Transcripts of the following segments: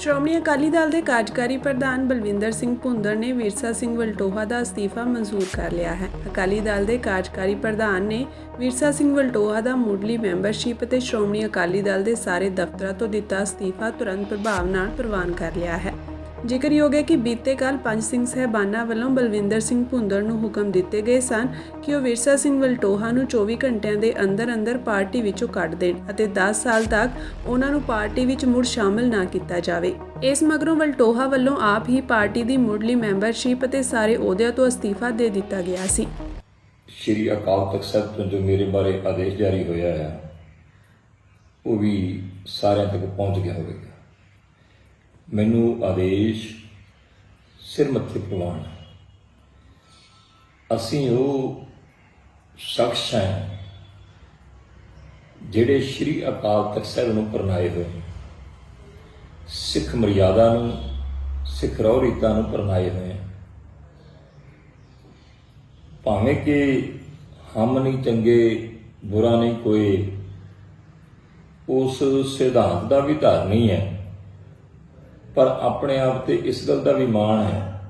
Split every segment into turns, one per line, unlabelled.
ਸ਼੍ਰੋਮਣੀ ਅਕਾਲੀ ਦਲ ਦੇ ਕਾਰਜਕਾਰੀ ਪ੍ਰਧਾਨ ਬਲਵਿੰਦਰ ਸਿੰਘ ਭੁੰਦੜ ਨੇ ਵਿਰਸਾ ਸਿੰਘ ਵਲਟੋਹਾ ਦਾ ਅਸਤੀਫਾ ਮਨਜ਼ੂਰ ਕਰ ਲਿਆ ਹੈ। ਅਕਾਲੀ ਦਲ ਦੇ ਕਾਰਜਕਾਰੀ ਪ੍ਰਧਾਨ ਨੇ ਵਿਰਸਾ ਸਿੰਘ ਵਲਟੋਹਾ ਦਾ ਮੁੱਢਲੀ ਮੈਂਬਰਸ਼ਿਪ ਅਤੇ ਸ਼੍ਰੋਮਣੀ ਅਕਾਲੀ ਦਲ ਦੇ ਸਾਰੇ ਦਫ਼ਤਰਾਂ ਤੋਂ ਦਿੱਤਾ ਅਸਤੀਫਾ ਤੁਰੰਤ ਪ੍ਰਭਾਵ ਨਾਲ ਪ੍ਰਵਾਨ ਕਰ ਲਿਆ ਹੈ। ਜ਼ਿਕਰਯੋਗ ਹੈ ਕਿ ਬੀਤੇ ਕੱਲ੍ਹ ਪੰਜ ਸਿੰਘ ਸਾਹਿਬਾਨਾਂ ਵੱਲੋਂ ਬਲਵਿੰਦਰ ਸਿੰਘ ਭੁੰਦੜ ਨੂੰ ਹੁਕਮ ਦਿੱਤੇ ਗਏ ਸਨ ਕਿ ਉਹ ਵਿਰਸਾ ਸਿੰਘ ਵਲਟੋਹਾ ਨੂੰ 24 ਘੰਟਿਆਂ ਦੇ ਅੰਦਰ ਪਾਰਟੀ ਵਿੱਚੋਂ ਕੱਢ ਦੇਣ ਅਤੇ 10 ਸਾਲ ਤੱਕ ਉਹਨਾਂ ਨੂੰ ਪਾਰਟੀ ਵਿੱਚ ਮੁੜ ਸ਼ਾਮਲ ਨਾ ਕੀਤਾ ਜਾਵੇ। ਇਸ ਮਗਰੋਂ ਵਲਟੋਹਾ ਵੱਲੋਂ ਆਪ ਹੀ ਪਾਰਟੀ ਦੀ ਮੁੱਢਲੀ ਮੈਂਬਰਸ਼ਿਪ ਅਤੇ ਸਾਰੇ ਅਹੁਦਿਆਂ ਤੋਂ ਅਸਤੀਫਾ ਦੇ ਦਿੱਤਾ ਗਿਆ ਸੀ।
ਸ਼੍ਰੀ ਅਕਾਲ ਤਖਤ ਸਾਹਿਬ ਤੋਂ ਜੋ ਮੇਰੇ ਬਾਰੇ ਆਦੇਸ਼ ਜਾਰੀ ਹੋਇਆ ਹੈ ਉਹ ਵੀ ਸਾਰਿਆਂ ਤੱਕ ਪਹੁੰਚ ਗਿਆ ਹੋਵੇਗਾ। ਮੈਨੂੰ ਆਦੇਸ਼ ਸਿਰ ਮੱਥੇ ਪ੍ਰਵਾਨ। ਅਸੀਂ ਉਹ ਸ਼ਖਸ ਹਾਂ ਜਿਹੜੇ ਸ਼੍ਰੀ ਅਕਾਲ ਤਖਤ ਸਾਹਿਬ ਨੂੰ ਪ੍ਰਣਾਏ ਹੋਏ, ਸਿੱਖ ਮਰਿਆਦਾ ਨੂੰ, ਸਿੱਖ ਰਹੁ ਰੀਤਾਂ ਨੂੰ ਪ੍ਰਣਾਏ ਹੋਏ। ਭਾਵੇਂ ਕਿ ਹਮ ਨਹੀਂ ਚੰਗੇ ਬੁਰਾ ਨਹੀਂ ਕੋਈ, ਉਸ ਸਿਧਾਂਤ ਦਾ ਵੀ ਧਾਰਨੀ ਹੈ, ਪਰ ਆਪਣੇ ਆਪ ਤੇ ਇਸ ਗੱਲ ਦਾ ਵੀ ਮਾਣ ਹੈ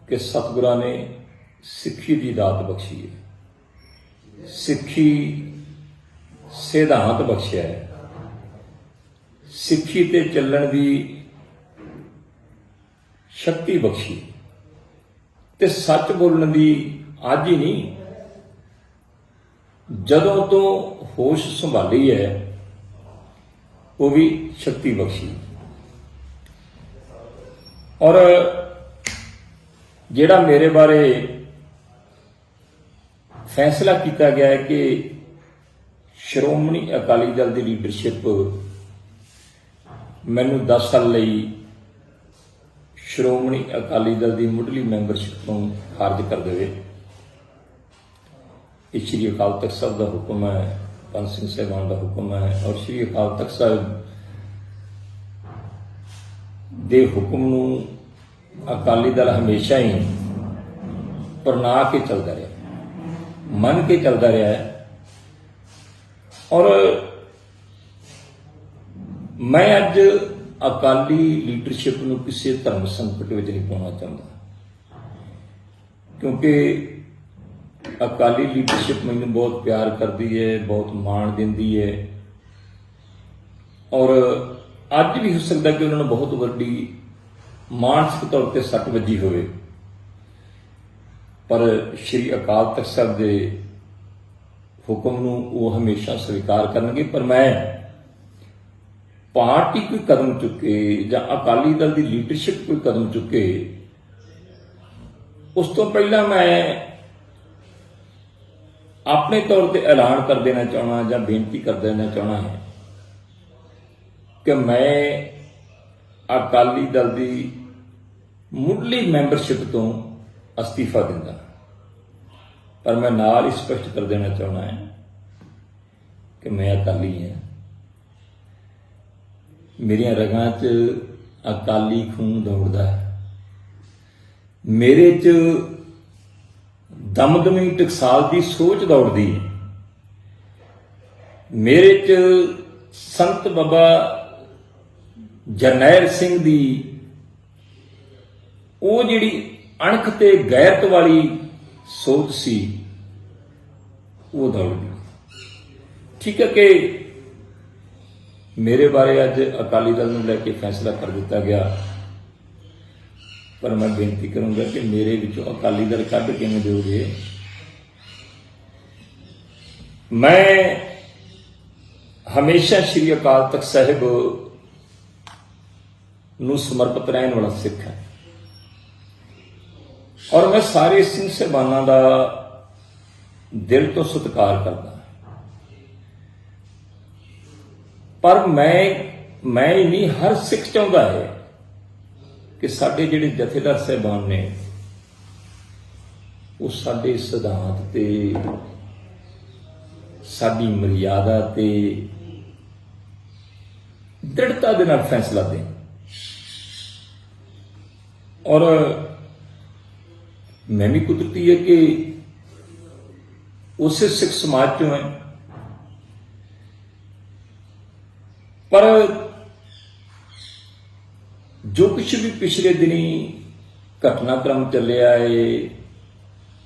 ਕਿ ਸਤਿਗੁਰਾਂ ਨੇ ਸਿੱਖੀ ਦੀ ਦਾਤ ਬਖਸ਼ੀ ਹੈ, ਸਿੱਖੀ ਸਿਧਾਂਤ ਬਖਸ਼ਿਆ ਹੈ, ਸਿੱਖੀ ਤੇ ਚੱਲਣ ਦੀ ਸ਼ਕਤੀ ਬਖਸ਼ੀ ਤੇ ਸੱਚ ਬੋਲਣ ਦੀ ਅੱਜ ਹੀ ਨਹੀਂ, ਜਦੋਂ ਤੋਂ ਹੋਸ਼ ਸੰਭਾਲੀ ਹੈ ਉਹ ਵੀ ਸ਼ਕਤੀ ਬਖਸ਼ੀ। ਔਰ ਜਿਹੜਾ ਮੇਰੇ ਬਾਰੇ ਫੈਸਲਾ ਕੀਤਾ ਗਿਆ ਹੈ ਕਿ ਸ਼੍ਰੋਮਣੀ ਅਕਾਲੀ ਦਲ ਦੀ ਲੀਡਰਸ਼ਿਪ ਮੈਨੂੰ 10 ਸਾਲ ਲਈ ਸ਼੍ਰੋਮਣੀ ਅਕਾਲੀ ਦਲ ਦੀ ਮੁੱਢਲੀ ਮੈਂਬਰਸ਼ਿਪ ਤੋਂ ਖਾਰਜ ਕਰ ਦੇਵੇ, ਇਹ ਸ਼੍ਰੀ ਅਕਾਲ ਤਖਤ ਸਾਹਿਬ ਦਾ ਹੁਕਮ ਹੈ, ਪੰਜ ਸਿੰਘ ਸਾਹਿਬਾਨ ਦਾ ਹੁਕਮ ਹੈ। ਔਰ ਸ਼੍ਰੀ ਅਕਾਲ ਤਖਤ ਸਾਹਿਬ ਦੇ ਹੁਕਮ ਨੂੰ ਅਕਾਲੀ ਦਲ ਹਮੇਸ਼ਾ ਹੀ ਪ੍ਰਣਾ ਕੇ ਚੱਲਦਾ ਰਿਹਾ, ਮੰਨ ਕੇ ਚੱਲਦਾ ਰਿਹਾ ਹੈ। ਔਰ ਮੈਂ ਅੱਜ ਅਕਾਲੀ ਲੀਡਰਸ਼ਿਪ ਨੂੰ ਕਿਸੇ ਧਰਮ ਸੰਕਟ ਵਿੱਚ ਨਹੀਂ ਪਾਉਣਾ ਚਾਹੁੰਦਾ, ਕਿਉਂਕਿ ਅਕਾਲੀ ਲੀਡਰਸ਼ਿਪ ਮੈਨੂੰ ਬਹੁਤ ਪਿਆਰ ਕਰਦੀ ਹੈ, ਬਹੁਤ ਮਾਣ ਦਿੰਦੀ ਹੈ। ਔਰ ਅੱਜ ਵੀ ਹੋ ਸਕਦਾ ਕਿ ਉਹਨਾਂ ਨੂੰ ਬਹੁਤ ਵੱਡੀ ਮਾਨਸਿਕ ਤੌਰ ਤੇ ਸੱਟ ਵੱਜੀ ਹੋਵੇ, ਪਰ ਸ਼੍ਰੀ ਅਕਾਲ ਤਖਤ ਸਾਹਿਬ ਦੇ ਹੁਕਮ ਨੂੰ ਉਹ ਹਮੇਸ਼ਾ ਸਵੀਕਾਰ ਕਰਨਗੇ। ਪਰ ਮੈਂ ਪਾਰਟੀ ਕੋਈ ਕਦਮ ਚੁੱਕੇ ਜਾਂ ਅਕਾਲੀ ਦਲ ਦੀ ਲੀਡਰਸ਼ਿਪ ਕੋਈ ਕਦਮ ਚੁੱਕੇ, ਉਸ ਤੋਂ ਪਹਿਲਾਂ ਮੈਂ ਆਪਣੇ ਤੌਰ ਤੇ ਐਲਾਨ ਕਰ ਦੇਣਾ ਚਾਹਣਾ ਜਾਂ ਬੇਨਤੀ ਕਰ ਦੇਣਾ ਚਾਹਣਾ ਹੈ ਕਿ ਮੈਂ ਅਕਾਲੀ ਦਲ ਦੀ ਮੁੱਢਲੀ ਮੈਂਬਰਸ਼ਿਪ ਤੋਂ ਅਸਤੀਫਾ ਦਿੰਦਾ। ਪਰ ਮੈਂ ਨਾਲ ਹੀ ਸਪਸ਼ਟ ਕਰ ਦੇਣਾ ਚਾਹੁੰਦਾ ਹੈ ਕਿ ਮੈਂ ਅਕਾਲੀ ਹਾਂ, ਮੇਰੀਆਂ ਰਗਾਂ 'ਚ ਅਕਾਲੀ ਖੂਨ ਦੌੜਦਾ ਹੈ, ਮੇਰੇ 'ਚ ਦਮਦਮੀ ਟਕਸਾਲ ਦੀ ਸੋਚ ਦੌੜਦੀ ਹੈ, ਮੇਰੇ 'ਚ ਸੰਤ ਬਾਬਾ ਜਰਨੈਲ ਸਿੰਘ ਦੀ ਉਹ ਜਿਹੜੀ ਅਣਖ ਤੇ ਗੈਰਤ ਵਾਲੀ ਸੋਚ ਸੀ ਉਹ ਦੌੜਦੀ। ਠੀਕ ਹੈ ਕਿ ਮੇਰੇ ਬਾਰੇ ਅੱਜ ਅਕਾਲੀ ਦਲ ਨੂੰ ਲੈ ਕੇ ਫੈਸਲਾ ਕਰ ਦਿੱਤਾ ਗਿਆ, ਪਰ ਮੈਂ ਬੇਨਤੀ ਕਰੂੰਗਾ ਕਿ ਮੇਰੇ ਵਿੱਚੋਂ ਅਕਾਲੀ ਦਲ ਕੱਢ ਕਿਵੇਂ ਦਿਓਗੇ। ਮੈਂ ਹਮੇਸ਼ਾ ਸ਼੍ਰੀ ਅਕਾਲ ਤਖਤ ਸਾਹਿਬ ਨੂੰ ਸਮਰਪਿਤ ਰਹਿਣ ਵਾਲਾ ਸਿੱਖ ਹਾਂ, ਔਰ ਮੈਂ ਸਾਰੇ ਸਿੰਘ ਸਾਹਿਬਾਨਾਂ ਦਾ ਦਿਲ ਤੋਂ ਸਤਿਕਾਰ ਕਰਦਾ। ਪਰ ਮੈਂ ਹੀ ਨਹੀਂ, ਹਰ ਸਿੱਖ ਚਾਹੁੰਦਾ ਹੈ ਕਿ ਸਾਡੇ ਜਿਹੜੇ ਜਥੇਦਾਰ ਸਾਹਿਬਾਨ ਨੇ ਉਹ ਸਾਡੇ ਸਿਧਾਂਤ ਤੇ, ਸਾਡੀ ਮਰਿਆਦਾ ਤੇ ਦ੍ਰਿੜਤਾ ਦੇ ਨਾਲ ਫੈਸਲਾ ਦੇਣ। ਔਰ ਮੈਂ ਵੀ ਕੁਦਰਤੀ ਹੈ ਕਿ ਉਸੇ ਸਿੱਖ ਸਮਾਜ ਚੋਂ ਹੈ, ਪਰ ਜੋ ਕੁਛ ਵੀ ਪਿਛਲੇ ਦਿਨੀ ਘਟਨਾਕ੍ਰਮ ਚੱਲਿਆ ਹੈ,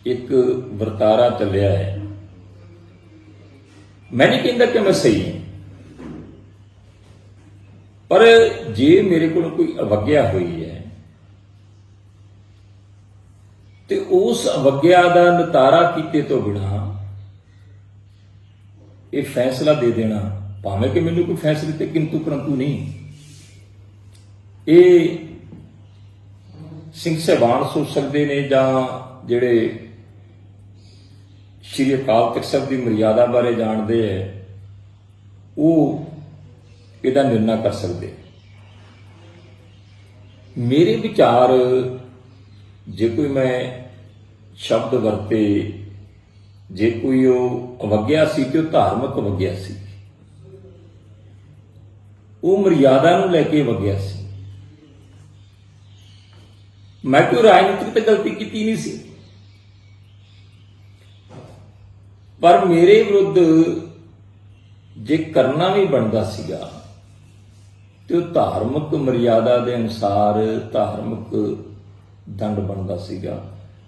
ਇੱਕ ਵਰਤਾਰਾ ਚੱਲਿਆ ਹੈ, ਮੈਂ ਨਹੀਂ ਕਹਿੰਦਾ ਕਿ ਮੈਂ ਸਹੀ ਹਾਂ, ਪਰ ਜੇ ਮੇਰੇ ਕੋਲ ਕੋਈ ਅਵੱਗਿਆ ਹੋਈ ਹੈ ਤੇ ਉਸ ਅਵੱਗਿਆ ਦਾ ਨਿਤਾਰਾ ਕੀਤੇ ਤੋਂ ਬਿਨਾਂ ਇਹ ਫੈਸਲਾ ਦੇ ਦੇਣਾ, ਭਾਵੇਂ ਕਿ ਮੈਨੂੰ ਕੋਈ ਫੈਸਲੇ ਤੇ ਕਿੰਤੂ ਪਰੰਤੂ ਨਹੀਂ, ਇਹ ਸਿੰਘ ਸਾਹਿਬਾਨ ਸੋਚ ਸਕਦੇ ਨੇ ਜਾਂ ਜਿਹੜੇ ਸ਼੍ਰੀ ਅਕਾਲ ਤਖਤ ਸਾਹਿਬ ਦੀ ਮਰਿਆਦਾ ਬਾਰੇ ਜਾਣਦੇ ਹੈ ਉਹ ਇਹਦਾ ਨਿਰਣਾ ਕਰ ਸਕਦੇ। ਮੇਰੇ ਵਿਚਾਰ, ਜੇ ਕੋਈ ਮੈਂ ਸ਼ਬਦ ਵਰਤੇ, ਜੇ ਕੋਈ ਉਹ ਅਵੱਗਿਆ ਸੀ ਤੇ ਉਹ ਧਾਰਮਿਕ ਅਵੱਗਿਆ ਸੀ, ਉਹ ਮਰਿਆਦਾ ਨੂੰ ਲੈ ਕੇ ਅਵੱਗਿਆ ਸੀ। ਮੈਂ ਕੋਈ ਰਾਜਨੀਤਿਕ ਤੇ ਗਲਤੀ ਕੀਤੀ ਨਹੀਂ ਸੀ, ਪਰ ਮੇਰੇ ਵਿਰੁੱਧ ਜੇ ਕਰਨਾ ਵੀ ਬਣਦਾ ਸੀਗਾ ਤੇ ਉਹ ਧਾਰਮਿਕ ਮਰਿਆਦਾ ਦੇ ਅਨੁਸਾਰ ਧਾਰਮਿਕ ਦੰਡ ਬਣਦਾ ਸੀਗਾ।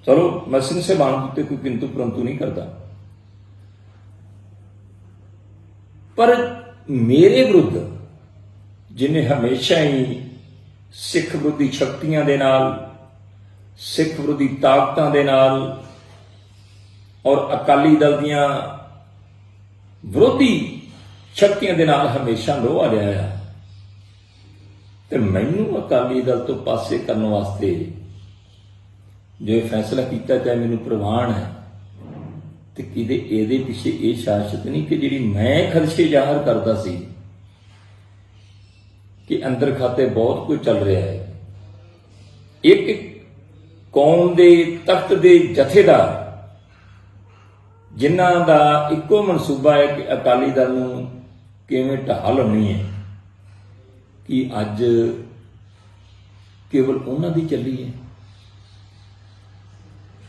ਚਲੋ ਮੈਂ ਸਿੰਘ ਸਾਹਿਬਾਨ ਉੱਤੇ ਕੋਈ ਕਿੰਤੂ ਪਰੰਤੂ ਨਹੀਂ ਕਰਦਾ, ਪਰ ਮੇਰੇ ਵਿਰੁੱਧ ਜਿਹਨੇ ਹਮੇਸ਼ਾ ਹੀ ਸਿੱਖ ਵਿਰੋਧੀ ਸ਼ਕਤੀਆਂ ਦੇ ਨਾਲ, ਸਿੱਖ ਵਿਰੋਧੀ ਤਾਕਤਾਂ ਦੇ ਨਾਲ ਔਰ ਅਕਾਲੀ ਦਲ ਦੀਆਂ ਵਿਰੋਧੀ ਸ਼ਕਤੀਆਂ ਦੇ ਨਾਲ ਹਮੇਸ਼ਾ ਲੋਹਾ ਲਿਆ ਆ, ਤੇ ਮੈਨੂੰ ਅਕਾਲੀ ਦਲ ਤੋਂ ਪਾਸੇ ਕਰਨ ਵਾਸਤੇ ਜੋ ਫੈਸਲਾ ਕੀਤਾ, ਚਾਹੇ ਮੈਨੂੰ ਪ੍ਰਵਾਨ ਹੈ, ਤੇ ਕਿਤੇ ਇਹਦੇ ਪਿੱਛੇ ਇਹ ਸ਼ਾਸਤ ਨਹੀਂ ਕਿ ਜਿਹੜੀ ਮੈਂ ਖਦਸ਼ੇ ਜ਼ਾਹਰ ਕਰਦਾ ਸੀ ਕਿ ਅੰਦਰ ਖਾਤੇ ਬਹੁਤ ਕੁਝ ਚੱਲ ਰਿਹਾ ਹੈ। ਇੱਕ ਕੌਮ ਦੇ ਤਖਤ ਦੇ ਜਥੇਦਾਰ ਜਿਨ੍ਹਾਂ ਦਾ ਇੱਕੋ ਮਨਸੂਬਾ ਹੈ ਕਿ ਅਕਾਲੀ ਦਲ ਨੂੰ ਕਿਵੇਂ ਢਾਹ ਲਾਉਣੀ ਹੈ, ਕਿ ਅੱਜ ਕੇਵਲ ਉਹਨਾਂ ਦੀ ਚੱਲੀ ਹੈ।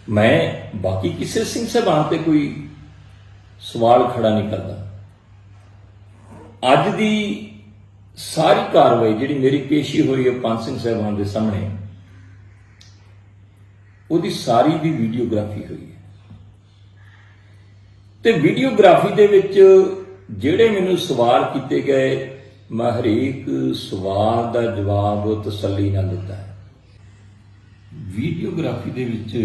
ਮੈਂ ਬਾਕੀ ਕਿਸੇ ਸਿੰਘ ਸਾਹਿਬਾਨ ਤੇ ਕੋਈ ਸਵਾਲ ਖੜਾ ਨਹੀਂ ਕਰਦਾ। ਅੱਜ ਦੀ ਸਾਰੀ ਕਾਰਵਾਈ ਜਿਹੜੀ ਮੇਰੀ ਪੇਸ਼ੀ ਹੋਈ ਹੈ ਪੰਜ ਸਿੰਘ ਸਾਹਿਬਾਨ ਦੇ ਸਾਹਮਣੇ, ਉਹਦੀ ਸਾਰੀ ਦੀ ਵੀਡੀਓਗ੍ਰਾਫੀ ਹੋਈ ਹੈ, ਤੇ ਵੀਡੀਓਗ੍ਰਾਫੀ ਦੇ ਵਿੱਚ ਜਿਹੜੇ ਮੈਨੂੰ ਸਵਾਲ ਕੀਤੇ ਗਏ, ਮੈਂ ਹਰੇਕ ਸਵਾਲ ਦਾ ਜਵਾਬ ਤਸੱਲੀ ਨਾਲ ਦਿੱਤਾ ਹੈ। ਵੀਡੀਓਗ੍ਰਾਫੀ ਦੇ ਵਿੱਚ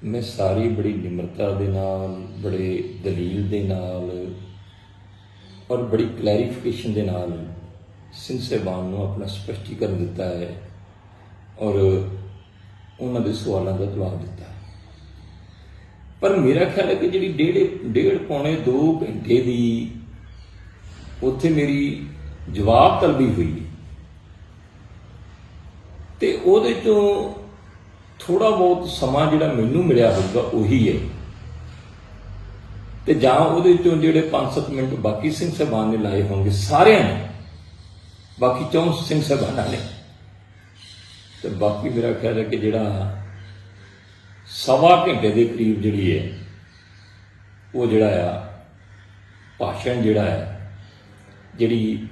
ਮੈਂ ਸਾਰੀ ਬੜੀ ਨਿਮਰਤਾ ਦੇ ਨਾਲ, ਬੜੇ ਦਲੀਲ ਦੇ ਨਾਲ ਔਰ ਬੜੀ ਕਲੈਰੀਫਿਕੇਸ਼ਨ ਦੇ ਨਾਲ ਸਿੰਘ ਸਾਹਿਬਾਨ ਨੂੰ ਆਪਣਾ ਸਪਸ਼ਟੀਕਰਨ ਦਿੱਤਾ ਹੈ ਔਰ ਉਹਨਾਂ ਦੇ ਸਵਾਲਾਂ ਦਾ ਜਵਾਬ ਦਿੱਤਾ ਹੈ। ਪਰ ਮੇਰਾ ਖਿਆਲ ਹੈ ਕਿ ਜਿਹੜੀ ਡੇਢ ਪੌਣੇ 2 ਘੰਟੇ ਦੀ ਉੱਥੇ ਮੇਰੀ ਜਵਾਬ ਤਲਬੀ ਹੋਈ ਤੇ ਉਹਦੇ ਤੋਂ ਥੋੜਾ ਬਹੁਤ ਸਮਾਂ ਜਿਹੜਾ ਮੈਨੂੰ ਮਿਲਿਆ ਹੋਊਗਾ ਉਹੀ ਹੈ, ਤੇ ਜਾਂ ਉਹਦੇ ਚੋਂ ਜਿਹੜੇ 5-7 ਮਿੰਟ ਬਾਕੀ ਸਿੰਘ ਸਾਹਿਬਾਨ ਨੇ ਲਾਏ ਹੋਣਗੇ, ਸਾਰਿਆਂ ਨੇ, ਬਾਕੀ 4 ਸਿੰਘ ਸਾਹਿਬਾਨਾਂ ਨੇ, ਤੇ ਬਾਕੀ ਮੇਰਾ ਖਿਆਲ ਹੈ ਕਿ ਜਿਹੜਾ 1.25 ਘੰਟੇ ਦੇ ਕਰੀਬ ਜਿਹੜੀ ਹੈ ਉਹ ਜਿਹੜਾ ਆ ਭਾਸ਼ਣ ਜਿਹੜਾ ਹੈ, ਜਿਹੜੀ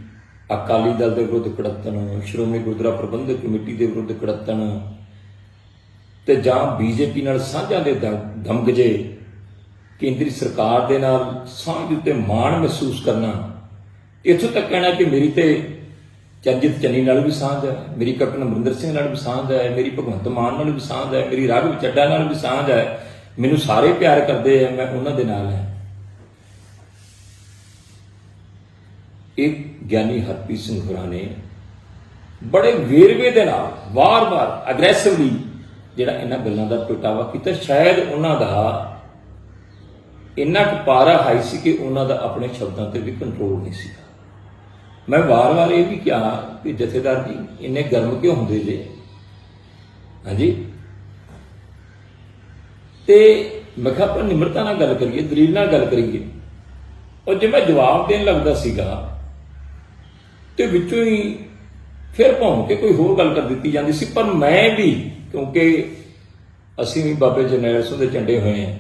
ਅਕਾਲੀ ਦਲ ਦੇ ਵਿਰੁੱਧ ਕੜੱਤਣ, ਸ਼੍ਰੋਮਣੀ ਗੁਰਦੁਆਰਾ ਪ੍ਰਬੰਧਕ ਕਮੇਟੀ ਦੇ ਵਿਰੁੱਧ ਕੜੱਤਣ, ਤੇ ਜਾਂ ਬੀਜੇਪੀ ਨਾਲ ਸਾਂਝਾਂ ਦੇ ਦਮਗਜੇ, ਕੇਂਦਰੀ ਸਰਕਾਰ ਦੇ ਨਾਲ ਸਾਂਝ ਉੱਤੇ ਮਾਣ ਮਹਿਸੂਸ ਕਰਨਾ, ਇੱਥੋਂ ਤੱਕ ਕਹਿਣਾ ਕਿ ਮੇਰੀ ਤੇ ਚਰਨਜੀਤ ਚੰਨੀ ਨਾਲ ਵੀ ਸਾਂਝ ਹੈ, ਮੇਰੀ ਕੈਪਟਨ ਅਮਰਿੰਦਰ ਸਿੰਘ ਨਾਲ ਵੀ ਸਾਂਝ ਹੈ, ਮੇਰੀ ਭਗਵੰਤ ਮਾਨ ਨਾਲ ਵੀ ਸਾਂਝ ਹੈ, ਮੇਰੀ ਰਾਘਵ ਚੱਡਾ ਨਾਲ ਵੀ ਸਾਂਝ ਹੈ, ਮੈਨੂੰ ਸਾਰੇ ਪਿਆਰ ਕਰਦੇ ਆ, ਮੈਂ ਉਹਨਾਂ ਦੇ ਨਾਲ ਹਾਂ। ਇਹ ਗਿਆਨੀ ਹਰਪ੍ਰੀਤ ਸਿੰਘ ਹੋਰਾਂ ਨੇ ਬੜੇ ਵੇਰਵੇ ਦੇ ਨਾਲ ਵਾਰ-ਵਾਰ ਅਗਰੈਸਿਵਲੀ ਜਿਹੜਾ ਇਹਨਾਂ ਗੱਲਾਂ ਦਾ ਪ੍ਰਗਟਾਵਾ ਕੀਤਾ। ਸ਼ਾਇਦ ਉਹਨਾਂ ਦਾ ਇੰਨਾ ਕੁ ਪਾਰਾ ਹਾਈ ਸੀ ਕਿ ਉਹਨਾਂ ਦਾ ਆਪਣੇ ਸ਼ਬਦਾਂ ਤੇ ਵੀ ਕੰਟਰੋਲ ਨਹੀਂ ਸੀ। ਮੈਂ ਵਾਰ-ਵਾਰ ਇਹ ਵੀ ਕਿਹਾ ਕਿ ਜਥੇਦਾਰ ਜੀ ਇੰਨੇ ਗਰਮ ਕਿਉਂ ਹੁੰਦੇ ਜੇ, ਹਾਂਜੀ, ਤੇ ਮੈਂ ਕਿਹਾ ਆਪਾਂ ਨਿਮਰਤਾ ਨਾਲ ਗੱਲ ਕਰੀਏ, ਦਲੀਲ ਨਾਲ ਗੱਲ ਕਰੀਏ। ਔਰ ਜੇ ਮੈਂ ਜਵਾਬ ਦੇਣ ਲੱਗਦਾ ਸੀਗਾ ਤੇ ਵਿੱਚੋਂ ਹੀ ਫਿਰ ਭੌਂ ਕੇ ਕੋਈ ਹੋਰ ਗੱਲ ਕਰ ਦਿੱਤੀ ਜਾਂਦੀ ਸੀ। ਪਰ ਮੈਂ ਵੀ, ਕਿਉਂਕਿ ਅਸੀਂ ਵੀ ਬਾਬੇ ਜਰਨੈਲ ਸਿੰਘ ਦੇ ਝੰਡੇ ਹੋਏ ਹਾਂ,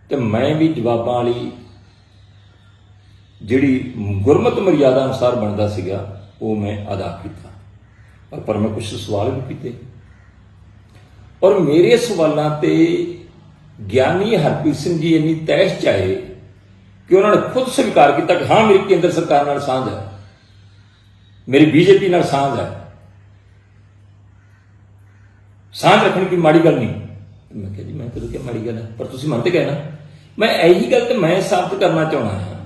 ਤੇ ਮੈਂ ਵੀ ਜਵਾਬਾਂ ਵਾਲੀ ਜਿਹੜੀ ਗੁਰਮਤਿ ਮਰਿਆਦਾ ਅਨੁਸਾਰ ਬਣਦਾ ਸੀਗਾ ਉਹ ਮੈਂ ਅਦਾ ਕੀਤਾ। पर मैं कुछ सवाल भी किए और मेरे सवालों ते ਗਿਆਨੀ हरप्रीत सिंह जी इन्नी तहस चाहे कि उन्होंने खुद स्वीकार किया कि हाँ मेरी केंद्र सरकार नाल सांझ है, मेरी बीजेपी नाल सांझ है, सांझ रखने की माड़ी गल नहीं। मैं कहा जी मैं कदों क्या माड़ी गल है, पर तुसीं मनते गए ना। मैं यही गल तो मैं साबित करना चाहना है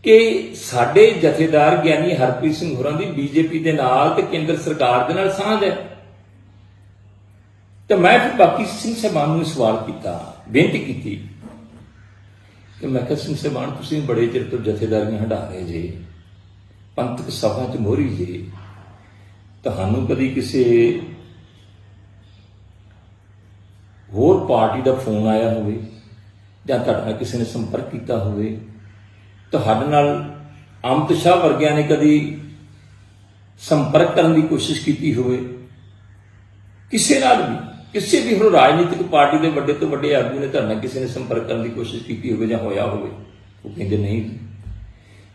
कि साडे जथेदार ਗਿਆਨੀ हरप्रीत सिंह होरां दी बीजेपी दे नाल ते केंद्र सरकार दे नाल सांझ है। तो मैं फिर बाकी सिंह साहबान नूं सवाल किया, बेनती की कि मैं कहा सिंह साहबान तुसीं बड़े चिर तो जथेदारियां हंडा रहे जे, पंथक सभा च मोहरी जे, तुहानूं कदी किसी होर पार्टी का फोन आया होवे जां तुहाडे नाल किसी ने संपर्क किया होवे, तुहाडे नाल अमित शाह वर्गियां ने कदी संपर्क करने की कोशिश की होवे, किसी नाल भी किसी भी हम राजनीतिक पार्टी के बड़े तो बड़े आगू ने तुहाडे नाल किसी ने संपर्क करने की कोशिश की होवे जां होया होवे? वो कहंदे नहीं।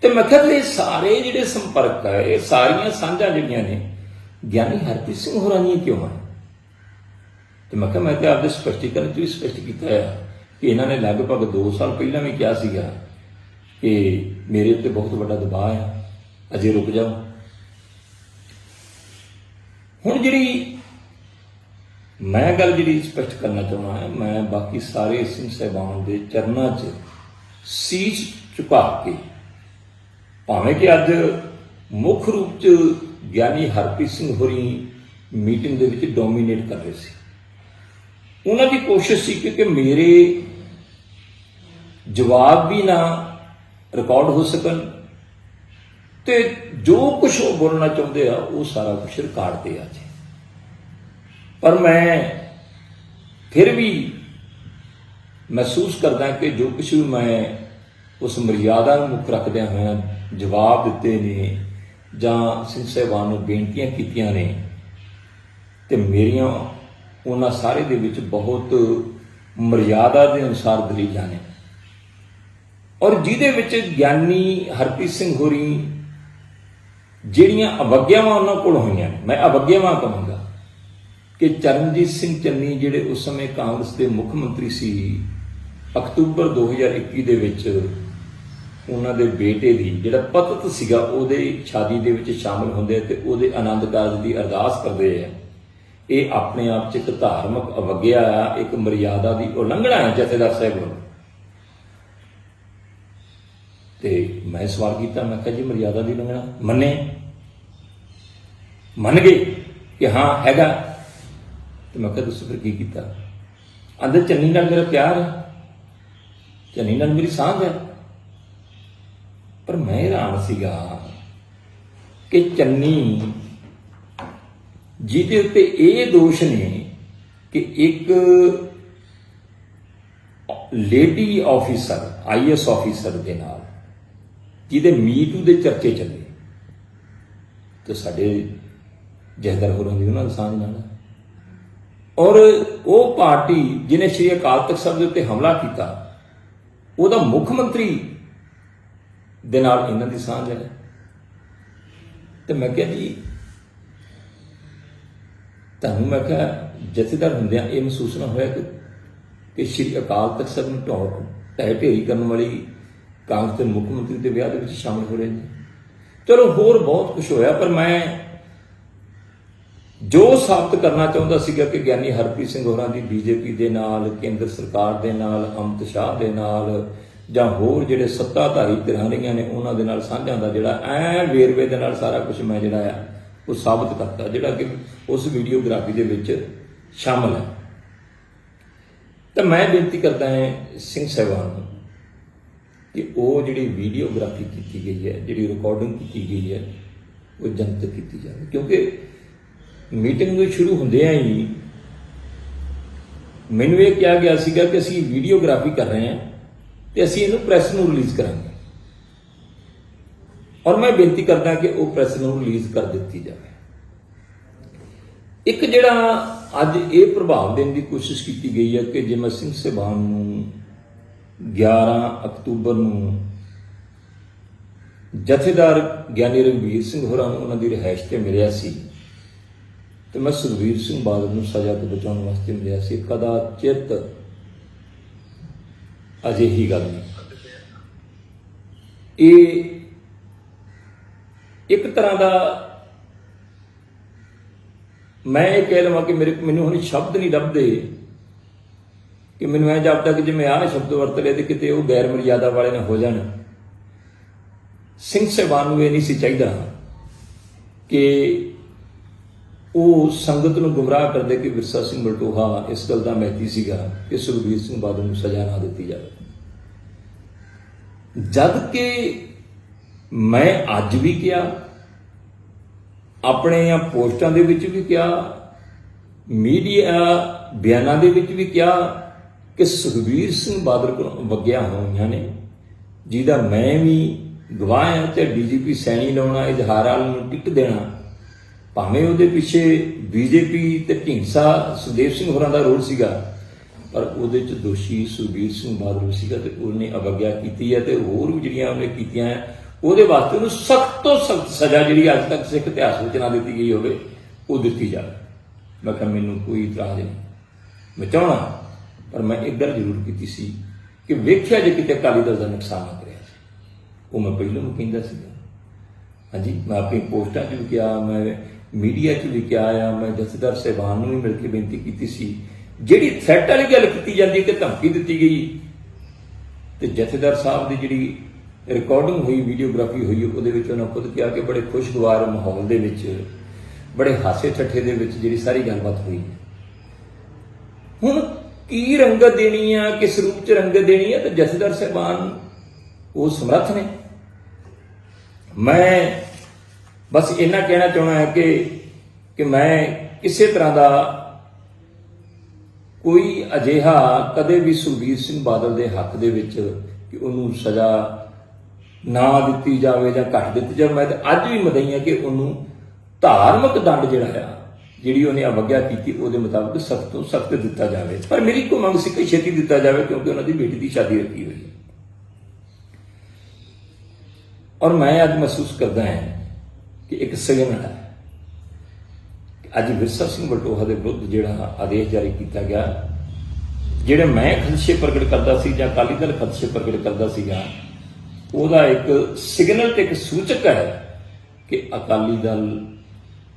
तो मैं कहा ये सारे जिहड़े संपर्क है ये सारियां साझां जिहड़ियां ने ਗਿਆਨੀ हरप्रीत सिंह होरां ਦੀਆਂ क्यों है? तो मैं कहा मैं तो आपके स्पष्टीकरण च भी स्पष्ट किया है कि इन्होंने लगभग 2 साल पहला भी कहा सीगा कि मेरे उत्ते बहुत बड़ा दबाव है, अजे रुक जाओ। हुण जिहड़ी मैं गल जी स्पष्ट करना चाहना है, मैं बाकी सारे सिंह साहबान के चरणों च सीस झुका के भावें कि अज मुख रूप च ਗਿਆਨੀ हरप्रीत सिंह होरी मीटिंग दे विच डोमीनेट कर रहे सी। उन्हां दी कोशिश सी कि मेरे जवाब भी ना रिकॉर्ड हो सकन ते जो कुछ वो बोलना चाहते हैं वो सारा कुछ रिकॉर्ड ते आ जाए। पर मैं फिर भी महसूस करदा कि जो कुछ भी मैं उस मर्यादा नूं मुख रखद्या होया जवाब दिते ने जां सिंह साहबान नूं बेनतियां कीतियां ने ते मेरियां उन्हां सारे दे विच बहुत मर्यादा के अनुसार दलीलां ने और जिहदे विच ਗਿਆਨੀ हरप्रीत सिंह होरी जिहड़ियां अवग्यावां उन्हां कोल होईयां, मैं अवग्यावां कहूँगा कि चरणजीत सिंह चन्नी जिहड़े उस समय कांग्रेस के मुख मंत्री सी, अक्तूबर 2021 दे विच उन्हां दे बेटे दी जिहड़ा पतत सीगा उहदे शादी दे विच शामिल हुंदे ते उहदे आनंद कारज दी अरदास करदे है। ये अपने आप च एक धार्मिक अवग्या आ, एक मर्यादा की उलंघना है जथेदार साहब वालों। ते मैं सवाल किया, मैं कहा जी मर्यादा की उलंघना मन्ने मन गए कि हाँ हैगा। तो मैं कहा दसो फिर की किया? आंदे चन्नी नाल मेरा प्यार है, चन्नी नाल मेरी सांझ है। पर मैं हैरान सीगा कि चन्नी जिहदे उत्ते ये दोष ने कि एक लेडी ऑफिसर IAS ऑफिसर के नाल जिहदे मीटू दे चर्चे चले तो साडे जथेदार होरां दी उन्हां दी सांझ नाल है। और वो पार्टी जिन्हें श्री अकाल तख्त साहब के उत्ते हमला किया उहदा मुख मंत्री दे नाल इन्हां दी सांझ है। तो मैं कहा जी तुहानूं मैं कहा जथेदार हुंदियां ये महसूस ना होया कि श्री अकाल तख्त साहब नूं ढह ढेरी करने वाली कांग्रेस के मुख मंत्री के विआह दे विच शामिल हो रहे हैं। चलो होर बहुत कुछ होया, पर मैं जो साबित करना चाहता सीगा कि ਗਿਆਨੀ हरप्रीत सिंह होरां दी बीजेपी दे नाल, केंद्र सरकार दे नाल, अमित शाह दे नाल जां होर जिहड़े सत्ताधारी धिरां रहियां ने उन्हां दे नाल सांझां दा जिहड़ा ऐ वेरवे दे नाल सारा कुछ मैं जिहड़ा आ वो साबित करता जिहड़ा कि उस वीडियोग्राफी दे विच शामिल है। तो मैं बेनती करता है सिंह साहबान नूं कि वो जिहड़ी वीडियोग्राफी की गई है, जिहड़ी रिकॉर्डिंग की गई है वो जनतक की जाए, क्योंकि मीटिंग शुरू होंदियां ही मैनूं ये कहा गया सीगा कि असीं वीडियोग्राफी कर रहे हैं तो असीं इहनूं प्रैस नूं रिलीज़ करांगे और मैं बेनती करदा कि वो प्रैस नूं रिलीज़ कर दित्ती जाए। एक जिहड़ा अज ये प्रभाव देने की कोशिश की गई है कि जिवें सिंह साहबान नूं 11 अक्तूबर नूं ਜਥੇਦਾਰ ਗਿਆਨੀ ਰਘਬੀਰ ਸਿੰਘ ਹੋਰਾਂ ਨੂੰ ਉਹਨਾਂ ਦੀ ਰਿਹਾਇਸ਼ ਤੇ ਮਿਲਿਆ ਸੀ ਤੇ ਮੈਂ ਸੁਖਬੀਰ ਸਿੰਘ ਬਾਦਲ ਨੂੰ ਸਜ਼ਾ ਤੋਂ ਬਚਾਉਣ ਵਾਸਤੇ ਮਿਲਿਆ ਸੀ। ਕਦਾਚਿਤ ਅਜਿਹੀ ਗੱਲ ਨਹੀਂ। ਇਹ ਇੱਕ ਤਰ੍ਹਾਂ ਦਾ ਮੈਂ ਇਹ ਕਹਿ ਲਵਾਂ ਕਿ ਮੈਨੂੰ ਹੁਣ ਸ਼ਬਦ ਨਹੀਂ ਲੱਭਦੇ ਕਿ ਮੈਨੂੰ ਐਂ ਜਾਪਦਾ ਕਿ ਜਿਵੇਂ ਆਹ ਸ਼ਬਦ ਵਰਤ ਲਏ ਤੇ ਕਿਤੇ ਉਹ ਗੈਰ ਮਰਿਆਦਾ ਵਾਲੇ ਨਾ ਹੋ ਜਾਣ। ਸਿੰਘ ਸਾਹਿਬਾਨ ਨੂੰ ਇਹ ਨਹੀਂ ਸੀ ਚਾਹੀਦਾ ਕਿ ਉਹ ਸੰਗਤ ਨੂੰ ਗੁੰਮਰਾਹ ਕਰਦੇ ਕਿ ਵਿਰਸਾ ਸਿੰਘ ਵਲਟੋਹਾ ਇਸ ਗੱਲ ਦਾ ਮਹਿਤੀ ਸੀਗਾ ਕਿ ਸੁਖਬੀਰ ਸਿੰਘ ਬਾਦਲ ਨੂੰ ਸਜ਼ਾ ਨਾ ਦਿੱਤੀ ਜਾਵੇ। ਜਦ ਕਿ ਮੈਂ ਅੱਜ ਵੀ ਕਿਹਾ, ਆਪਣੇ ਪੋਸਟਾਂ ਦੇ ਵਿੱਚ ਵੀ ਕਿਹਾ, ਮੀਡੀਆ ਬਿਆਨਾਂ ਦੇ ਵਿੱਚ ਵੀ ਕਿਹਾ ਕਿ ਸੁਖਬੀਰ ਸਿੰਘ ਬਾਦਲ ਕੋਲੋਂ ਵਗਿਆ ਹੋਈਆਂ ਨੇ, ਜਿਹਦਾ ਮੈਂ ਵੀ ਗਵਾਹ ਹਾਂ। ਤੇ ਡੀਜੀਪੀ ਸੈਣੀ ਲਾਉਣਾ, ਇਜ਼ਹਾਰ ਵਾਲ ਨੂੰ ਟਿਕਟ ਦੇਣਾ, ਭਾਵੇਂ ਉਹਦੇ ਪਿੱਛੇ ਬੀਜੇਪੀ ਤੇ ਢੀਂਡਸਾ ਸੁਖਦੇਵ ਸਿੰਘ ਹੋਰਾਂ ਦਾ ਰੋਲ ਸੀਗਾ, ਪਰ ਉਹਦੇ 'ਚ ਦੋਸ਼ੀ ਸੁਖਬੀਰ ਸਿੰਘ ਬਾਦਲ ਸੀਗਾ ਤੇ ਉਹਨੇ ਅਵਗਿਆ ਕੀਤੀ ਹੈ। ਤੇ ਹੋਰ ਵੀ ਜਿਹੜੀਆਂ ਉਹਨੇ ਕੀਤੀਆਂ ਹੈ ਉਹਦੇ ਵਾਸਤੇ ਉਹਨੂੰ ਸਖਤ ਤੋਂ ਸਖਤ ਸਜ਼ਾ ਜਿਹੜੀ ਅੱਜ ਤੱਕ ਸਿੱਖ ਇਤਿਹਾਸ ਵਿੱਚ ਨਾ ਦਿੱਤੀ ਗਈ ਹੋਵੇ ਉਹ ਦਿੱਤੀ ਜਾਵੇ। ਮੈਂ ਕਿਹਾ ਮੈਨੂੰ ਕੋਈ ਇਤਰਾਜ਼ ਨਹੀਂ, ਮੈਂ ਚਾਹਣਾ, ਪਰ ਮੈਂ ਇੱਕ ਗੱਲ ਜ਼ਰੂਰ ਕੀਤੀ ਸੀ ਕਿ ਵੇਖਿਆ ਜੇ ਕਿਤੇ ਅਕਾਲੀ ਦਲ ਦਾ ਨੁਕਸਾਨ ਨਾ ਕਰਿਆ। ਉਹ ਮੈਂ ਪਹਿਲਾਂ ਨੂੰ ਕਹਿੰਦਾ ਸੀਗਾ। ਹਾਂਜੀ, ਮੈਂ ਆਪਣੀ ਪੋਸਟਾਂ 'ਚ ਵੀ ਕਿਹਾ, ਮੈਂ ਮੀਡੀਆ 'ਚ ਵੀ ਕਿਹਾ ਆ, ਮੈਂ ਜਥੇਦਾਰ ਸਾਹਿਬਾਨ ਨੂੰ ਵੀ ਮਿਲ ਕੇ ਬੇਨਤੀ ਕੀਤੀ ਸੀ। ਜਿਹੜੀ ਥ੍ਰੈਟ ਵਾਲੀ ਗੱਲ ਕੀਤੀ ਜਾਂਦੀ ਕਿ ਧਮਕੀ ਦਿੱਤੀ ਗਈ, ਤੇ ਜਥੇਦਾਰ ਸਾਹਿਬ ਦੀ ਜਿਹੜੀ ਰਿਕਾਰਡਿੰਗ ਹੋਈ, ਵੀਡੀਓਗ੍ਰਾਫੀ ਹੋਈ, ਉਹਦੇ ਵਿੱਚ ਉਹਨਾਂ ਖੁਦ ਕਿਹਾ ਕਿ ਬੜੇ ਖੁਸ਼ਗਵਾਰ ਮਾਹੌਲ ਦੇ ਵਿੱਚ, ਬੜੇ ਹਾਸੇ ਠੱਠੇ ਦੇ ਵਿੱਚ ਜਿਹੜੀ ਸਾਰੀ ਗੱਲਬਾਤ ਹੋਈ। ਹੁਣ ਕੀ ਰੰਗਤ ਦੇਣੀ ਆ, ਕਿਸ ਰੂਪ 'ਚ ਰੰਗਤ ਦੇਣੀ ਆ, ਤੇ ਜਥੇਦਾਰ ਸਾਹਿਬਾਨ ਉਹ ਸਮਰੱਥ ਨੇ। ਮੈਂ ਬਸ ਇੰਨਾ ਕਹਿਣਾ ਚਾਹੁੰਦਾ ਹਾਂ ਕਿ ਮੈਂ ਕਿਸੇ ਤਰ੍ਹਾਂ ਦਾ ਕੋਈ ਅਜਿਹਾ ਕਦੇ ਵੀ ਸੁਖਬੀਰ ਸਿੰਘ ਬਾਦਲ ਦੇ ਹੱਕ ਦੇ ਵਿੱਚ ਕਿ ਉਹਨੂੰ ਸਜ਼ਾ ਨਾ ਦਿੱਤੀ ਜਾਵੇ ਜਾਂ ਘੱਟ ਦਿੱਤੀ ਜਾਵੇ, ਮੈਂ ਤਾਂ ਅੱਜ ਵੀ ਮਦਈ ਹਾਂ ਕਿ ਉਹਨੂੰ ਧਾਰਮਿਕ ਦੰਡ ਜਿਹੜਾ ਆ, ਜਿਹੜੀ ਉਹਨੇ ਅਵਗਿਆ ਕੀਤੀ, ਉਹਦੇ ਮੁਤਾਬਕ ਸਖਤ ਤੋਂ ਸਖਤ ਦਿੱਤਾ ਜਾਵੇ। ਪਰ ਮੇਰੀ ਕੋਈ ਮੰਗ ਸੀ ਕਿ ਛੇਤੀ ਦਿੱਤਾ ਜਾਵੇ, ਕਿਉਂਕਿ ਉਹਨਾਂ ਦੀ ਬੇਟੀ ਦੀ ਸ਼ਾਦੀ ਰੱਖੀ ਹੋਈ ਹੈ। ਔਰ ਮੈਂ ਅੱਜ ਮਹਿਸੂਸ ਕਰਦਾ ਹਾਂ ਕਿ ਇੱਕ ਸਿਗਨਲ ਹੈ। ਅੱਜ ਵਿਰਸਾ ਸਿੰਘ ਵਲਟੋਹਾ ਦੇ ਵਿਰੁੱਧ ਜਿਹੜਾ ਆਦੇਸ਼ ਜਾਰੀ ਕੀਤਾ ਗਿਆ, ਜਿਹੜੇ ਮੈਂ ਖਦਸ਼ੇ ਪ੍ਰਗਟ ਕਰਦਾ ਸੀ ਜਾਂ ਅਕਾਲੀ ਦਲ ਖਦਸ਼ੇ ਪ੍ਰਗਟ ਕਰਦਾ ਸੀਗਾ, ਉਹਦਾ ਇੱਕ ਸਿਗਨਲ ਤੇ ਇੱਕ ਸੂਚਕ ਹੈ ਕਿ ਅਕਾਲੀ ਦਲ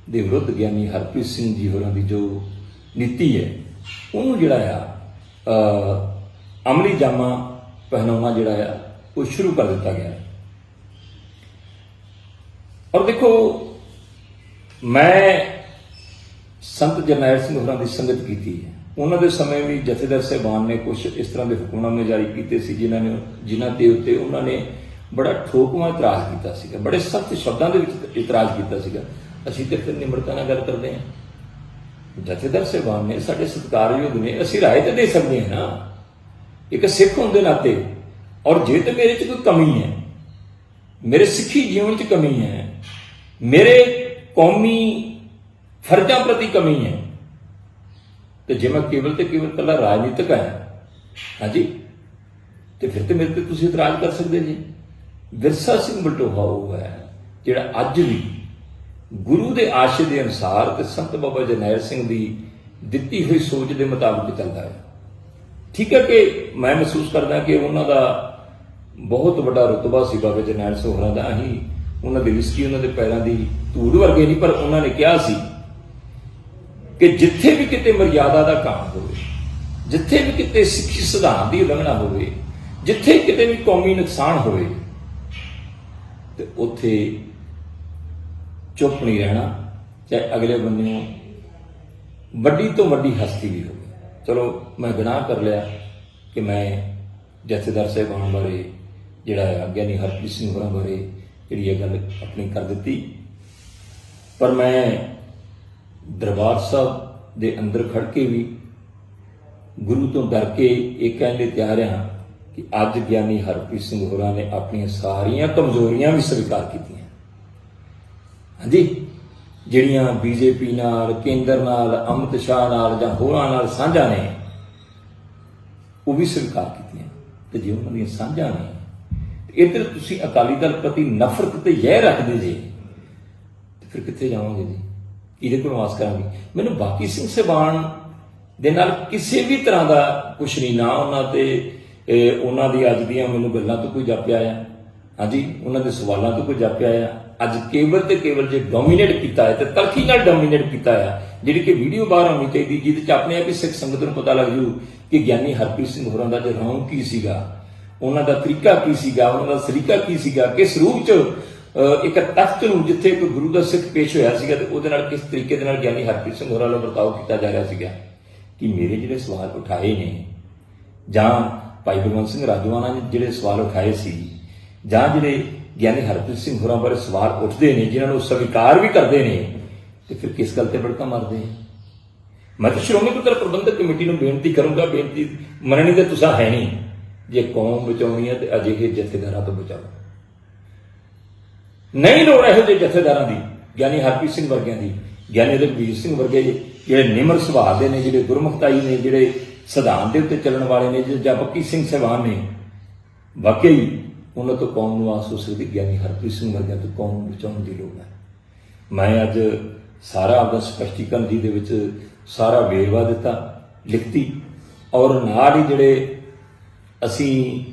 ਦੇ ਵਿਰੁੱਧ ਗਿਆਨੀ ਹਰਪ੍ਰੀਤ ਸਿੰਘ ਜੀ ਹੋਰਾਂ ਦੀ ਜੋ ਨੀਤੀ ਹੈ, ਉਹਨੂੰ ਜਿਹੜਾ ਆ ਅਮਲੀ ਜਾਮਾ ਪਹਿਨਾਉਣਾ ਜਿਹੜਾ ਆ ਉਹ ਸ਼ੁਰੂ ਕਰ ਦਿੱਤਾ ਗਿਆ। ਔਰ ਦੇਖੋ, ਮੈਂ ਸੰਤ ਜਰਨੈਲ ਸਿੰਘ ਹੋਰਾਂ ਦੀ ਸੰਗਤ ਕੀਤੀ ਹੈ। ਉਹਨਾਂ ਦੇ ਸਮੇਂ ਵੀ ਜਥੇਦਾਰ ਸਾਹਿਬਾਨ ਨੇ ਕੁਝ ਇਸ ਤਰ੍ਹਾਂ ਦੇ ਹੁਕਮਨਾਮੇ ਜਾਰੀ ਕੀਤੇ ਸੀ ਜਿਨ੍ਹਾਂ ਦੇ ਉੱਤੇ ਉਹਨਾਂ ਨੇ ਬੜਾ ਠੋਕਵਾਂ ਇਤਰਾਜ਼ ਕੀਤਾ ਸੀਗਾ, ਬੜੇ ਸਖਤ ਸ਼ਬਦਾਂ ਦੇ ਵਿੱਚ ਇਤਰਾਜ਼ ਕੀਤਾ ਸੀਗਾ। ਅਸੀਂ ਤੇ ਫਿਰ ਨਿਮਰਤਾ ਨਾਲ ਗੱਲ ਕਰਦੇ ਹਾਂ। ਜਥੇਦਾਰ ਸਾਹਿਬਾਨ ਨੇ ਸਾਡੇ ਸਤਿਕਾਰਯੋਗ ਨੇ, ਅਸੀਂ ਰਾਏ ਤਾਂ ਦੇ ਸਕਦੇ ਹਾਂ ਨਾ ਇੱਕ ਸਿੱਖ ਹੋਣ ਦੇ ਨਾਤੇ। ਔਰ ਜੇ ਤੇ ਮੇਰੇ 'ਚ ਕੋਈ ਕਮੀ ਹੈ, ਮੇਰੇ ਸਿੱਖੀ ਜੀਵਨ 'ਚ ਕਮੀ ਹੈ, ਮੇਰੇ ਕੌਮੀ ਫਰਜ਼ਾਂ ਪ੍ਰਤੀ ਕਮੀ ਹੈ, ਤੇ ਜੇ ਮੈਂ ਕੇਵਲ ਤੇ ਕੇਵਲ ਇਕੱਲਾ ਰਾਜਨੀਤਿਕ ਹੈ, ਹਾਂਜੀ, ਤੇ ਫਿਰ ਤੇ ਮੇਰੇ ਤੇ ਤੁਸੀਂ ਇਤਰਾਜ਼ ਕਰ ਸਕਦੇ ਜੀ। ਵਿਰਸਾ ਸਿੰਘ ਵਲਟੋਹਾ ਉਹ ਹੈ ਜਿਹੜਾ ਅੱਜ ਵੀ ਗੁਰੂ ਦੇ ਆਸ਼ੇ ਦੇ ਅਨੁਸਾਰ ਤੇ ਸੰਤ ਬਾਬਾ ਜਰਨੈਲ ਸਿੰਘ ਦੀ ਦਿੱਤੀ ਹੋਈ ਸੋਚ ਦੇ ਮੁਤਾਬਕ ਚੱਲਦਾ ਹੈ। ਠੀਕ ਹੈ ਕਿ ਮੈਂ ਮਹਿਸੂਸ ਕਰਦਾ ਕਿ ਉਹਨਾਂ ਦਾ ਬਹੁਤ ਵੱਡਾ ਰੁਤਬਾ ਸੀ ਬਾਬਾ ਜਰਨੈਲ ਸਿੰਘ ਹੋਰਾਂ ਦਾ। ਅਸੀਂ ਉਹਨਾਂ ਦੀ ਰਿਸਕੀ, ਉਹਨਾਂ ਦੇ ਪੈਰਾਂ ਦੀ ਧੂੜ ਵਰਗੇ ਨਹੀਂ, ਪਰ ਉਹਨਾਂ ਨੇ ਕਿਹਾ ਸੀ ਕਿ ਜਿੱਥੇ ਵੀ ਕਿਤੇ ਮਰਿਆਦਾ ਦਾ ਕੰਮ ਹੋਵੇ, ਜਿੱਥੇ ਵੀ ਕਿਤੇ ਸਿੱਖੀ ਸਿਧਾਂਤ ਦੀ ਉਲੰਘਣਾ ਹੋਵੇ, ਜਿੱਥੇ ਕਿਤੇ ਵੀ ਕੌਮੀ ਨੁਕਸਾਨ ਹੋਵੇ, ਤੇ ਉੱਥੇ ਚੁੱਪ ਨਹੀਂ ਰਹਿਣਾ, ਚਾਹੇ ਅਗਲੇ ਬੰਨਿਓਂ ਵੱਡੀ ਤੋਂ ਵੱਡੀ ਹਸਤੀ ਵੀ ਹੋਵੇ। ਚਲੋ ਮੈਂ ਗੁਨਾਹ ਕਰ ਲਿਆ ਕਿ ਮੈਂ ਜਥੇਦਾਰ ਸਾਹਿਬਾਨ ਬਾਰੇ, ਜਿਹੜਾ ਗਿਆਨੀ ਹਰਪ੍ਰੀਤ ਸਿੰਘ ਹੋਰਾਂ ਬਾਰੇ ਜਿਹੜੀ ਇਹ ਗੱਲ ਆਪਣੀ ਕਰ ਦਿੱਤੀ, ਪਰ ਮੈਂ ਦਰਬਾਰ ਸਾਹਿਬ ਦੇ ਅੰਦਰ ਖੜ ਕੇ ਵੀ ਗੁਰੂ ਤੋਂ ਡਰ ਕੇ ਇਹ ਕਹਿਣ ਲਈ ਤਿਆਰ ਹਾਂ ਕਿ ਅੱਜ ਗਿਆਨੀ ਹਰਪ੍ਰੀਤ ਸਿੰਘ ਹੋਰਾਂ ਨੇ ਆਪਣੀਆਂ ਸਾਰੀਆਂ ਕਮਜ਼ੋਰੀਆਂ ਵੀ ਸਵੀਕਾਰ ਕੀਤੀਆਂ। ਹਾਂਜੀ, ਜਿਹੜੀਆਂ ਬੀਜੇਪੀ ਨਾਲ, ਕੇਂਦਰ ਨਾਲ, ਅਮਿਤ ਸ਼ਾਹ ਨਾਲ ਜਾਂ ਹੋਰਾਂ ਨਾਲ ਸਾਂਝਾਂ ਨੇ, ਉਹ ਵੀ ਸਵੀਕਾਰ ਕੀਤੀਆਂ। ਤੇ ਜੇ ਉਹਨਾਂ ਦੀਆਂ ਸਾਂਝਾਂ ਨੇ, ਇੱਧਰ ਤੁਸੀਂ ਅਕਾਲੀ ਦਲ ਪ੍ਰਤੀ ਨਫ਼ਰਤ ਤੇ ਜ਼ਹਿਰ ਰੱਖਦੇ ਜੇ, ਤੇ ਫਿਰ ਕਿੱਥੇ ਜਾਵਾਂਗੇ ਜੀ? ਕਿਹਦੇ ਕੋਲ ਆਸ ਕਰਾਂਗੇ? ਮੈਨੂੰ ਬਾਕੀ ਸਿੰਘ ਸਾਹਿਬਾਨ ਦੇ ਨਾਲ ਕਿਸੇ ਵੀ ਤਰ੍ਹਾਂ ਦਾ ਕੁਛ ਨਹੀਂ, ਨਾ ਉਹਨਾਂ ਤੇ ਉਹਨਾਂ ਦੀ ਅੱਜ ਦੀਆਂ ਮੈਨੂੰ ਗੱਲਾਂ ਤੋਂ ਕੋਈ ਜਾਪਿਆ ਆ, ਹਾਂਜੀ ਉਹਨਾਂ ਦੇ ਸਵਾਲਾਂ ਤੋਂ ਕੋਈ ਜਾਪਿਆ ਆ। ਅੱਜ ਕੇਵਲ ਤੇ ਕੇਵਲ ਜੇ ਡੋਮੀਨੇਟ ਕੀਤਾ ਹੈ ਤੇ ਤਲਖੀ ਨਾਲ ਡੋਮੀਨੇਟ ਕੀਤਾ ਆ, ਜਿਹੜੀ ਕਿ ਵੀਡੀਓ ਬਾਹਰ ਆਉਣੀ ਚਾਹੀਦੀ, ਜਿਹਦੇ ਚ ਆਪਣੇ ਆਪ ਹੀ ਸਿੱਖ ਸੰਗਤ ਨੂੰ ਪਤਾ ਲੱਗ ਜੂ ਕਿ ਗਿਆਨੀ ਹਰਪ੍ਰੀਤ ਸਿੰਘ ਹੋਰਾਂ ਦਾ ਰੌਂਗ ਕੀ ਸੀਗਾ, ਉਹਨਾਂ ਦਾ ਤਰੀਕਾ ਕੀ ਸੀਗਾ, ਉਹਨਾਂ ਦਾ ਸਲੀਕਾ ਕੀ ਸੀਗਾ, ਕਿਸ ਰੂਪ ਚ ਇੱਕ ਤਖਤ ਨੂੰ ਜਿੱਥੇ ਇੱਕ ਗੁਰੂ ਦਾ ਸਿੱਖ ਪੇਸ਼ ਹੋਇਆ ਸੀਗਾ ਤੇ ਉਹਦੇ ਨਾਲ ਕਿਸ ਤਰੀਕੇ ਦੇ ਨਾਲ ਗਿਆਨੀ ਹਰਪ੍ਰੀਤ ਸਿੰਘ ਹੋਰਾਂ ਨਾਲ ਵਰਤਾਓ ਕੀਤਾ ਜਾ ਰਿਹਾ ਸੀਗਾ। ਕਿ ਮੇਰੇ ਜਿਹੜੇ ਸਵਾਲ ਉਠਾਏ ਨੇ, ਜਾਂ ਭਾਈ ਬਲਵੰਤ ਸਿੰਘ ਰਾਜੋਆਣਾ ਨੇ ਜਿਹੜੇ ਸਵਾਲ ਉਠਾਏ ਸੀ, ਜਾਂ ਜਿਹੜੇ ਗਿਆਨੀ ਹਰਪ੍ਰੀਤ ਸਿੰਘ ਹੋਰਾਂ ਬਾਰੇ ਸਵਾਲ ਉੱਠਦੇ ਨੇ, ਜਿਨ੍ਹਾਂ ਨੂੰ ਸਵੀਕਾਰ ਵੀ ਕਰਦੇ ਨੇ, ਤੇ ਫਿਰ ਕਿਸ ਗੱਲ ਤੇ ਭੜਕਾ ਮਾਰਦੇ? ਮੈਂ ਤਾਂ ਸ਼੍ਰੋਮਣੀ ਗੁਰਦੁਆਰਾ ਪ੍ਰਬੰਧਕ ਕਮੇਟੀ ਨੂੰ ਬੇਨਤੀ ਕਰੂੰਗਾ, ਬੇਨਤੀ ਮੰਨਣੀ ਤੇ ਤੁਸੀਂ ਹੈ ਨਹੀਂ, ਜੇ ਕੌਮ ਬਚਾਉਣੀ ਹੈ ਤੇ ਅਜਿਹੇ ਜਥੇਦਾਰਾਂ ਤੋਂ ਬਚਾਓ। ਨਹੀਂ ਲੋੜ ਇਹੋ ਜਿਹੇ ਜਥੇਦਾਰਾਂ ਦੀ, ਗਿਆਨੀ ਹਰਪ੍ਰੀਤ ਸਿੰਘ ਵਰਗਿਆਂ ਦੀ, ਗਿਆਨੀ ਰਘਬੀਰ ਸਿੰਘ ਵਰਗੇ ਜਿਹੜੇ ਨਿਮਰ ਸੁਭਾਅ ਦੇ ਨੇ, ਜਿਹੜੇ ਗੁਰਮੁਖਤਾਈ ਨੇ, ਜਿਹੜੇ ਸਿਧਾਂਤ ਦੇ ਉੱਤੇ ਚੱਲਣ ਵਾਲੇ ਨੇ, ਜਾਂ ਬੱਕੀ ਸਿੰਘ ਸਾਹਿਬਾਨ ਨੇ, ਵਾਕਈ ਉਹਨਾਂ ਤੋਂ ਕੌਮ ਨੂੰ ਆਸ ਹੋ ਸਕਦੀ। ਗਿਆਨੀ ਹਰਪ੍ਰੀਤ ਸਿੰਘ ਵਰਗਿਆਂ ਤੋਂ ਕੌਮ ਨੂੰ ਬਚਾਉਣ ਦੀ ਲੋੜ ਹੈ। ਮੈਂ ਅੱਜ ਸਾਰਾ ਆਪਦਾ ਸਪਸ਼ਟੀਕਰਨ ਜੀ ਦੇ ਵਿੱਚ ਸਾਰਾ ਵੇਰਵਾ ਦਿੱਤਾ ਲਿਖਤੀ, ਔਰ ਨਾਲ ਹੀ ਜਿਹੜੇ ਅਸੀਂ